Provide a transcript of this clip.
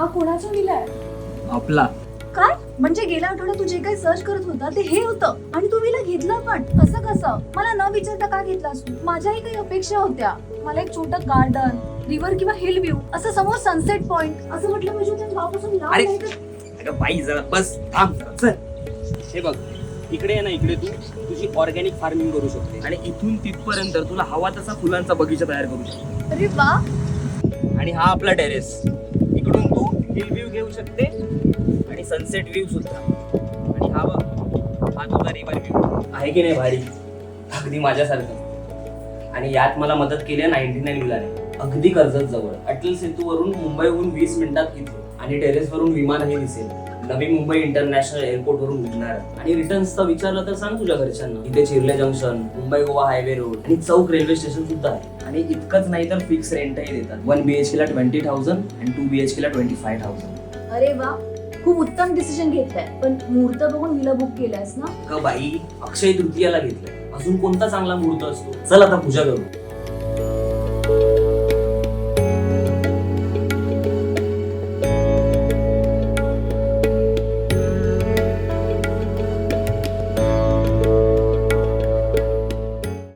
हा कोणाचा विलाय? आपला. काय म्हणजे गेल्या आठवड्यात तू जे काही सर्च करत होता ते हे होतं आणि तू विला घेतला पण? असं कसं? मला न विचारता का घेतलास तू? माझ्याही काही अपेक्षा होत्या. मला एक छोटं गार्डन, रिव्हर किंवा हिल व्ह्यू, असं समोर सनसेट पॉइंट असं म्हटलं म्हणजे त्या गावापासून लांब अरे नाही तर. अगं बाई जरा बस थांब जरा, चल. हे बघ, इकडे आहे ना, इकडे तू तुझी ऑर्गॅनिक फार्मिंग करू शकते आणि इथून तिथपर्यंत तुला हवा तसा फुलांचा बगीचा तयार करू शकते. अरे वा. आणि हा आपला टेरेस, इकडून तू हिल व्ह्यू घेऊ शकते आणि सनसेट व्ह्यू सुद्धा. आणि हा बघ, हा तुझा रिव्हर व्ह्यू आहे की नाही भारी? अगदी माझ्यासारखं. आणि यात मला मदत केली आहे 99 विलाने, अगदी कर्जत जवळ. अटल सेतूवरून मुंबईहून 20 मिनिटात इथे. आणि टेरेसवरून विमानही दिसेल. नवी मुंबई इंटरनॅशनल एअरपोर्ट वरून उडणार. आणि रिटर्न्सचा विचारलं तर सांग तुझ्या घरच्यांना. इथे Chirle junction, Mumbai Goa highway road आणि चौक रेल्वे स्टेशन सुद्धा आहे. आणि इतकंच नाही तर फिक्स रेंटही देतात. 1 BHK ला 20,000 आणि 2 BHK ला 25,000. अरे वा, खूप उत्तम डिसिजन घेतलाय. पण मुहूर्त बघून विला बुक केलायस ना? का बाई, अक्षय तृतीयाला घेतलंय. अजून कोणता चांगला मुहूर्त असतो? चल आता पूजा करू.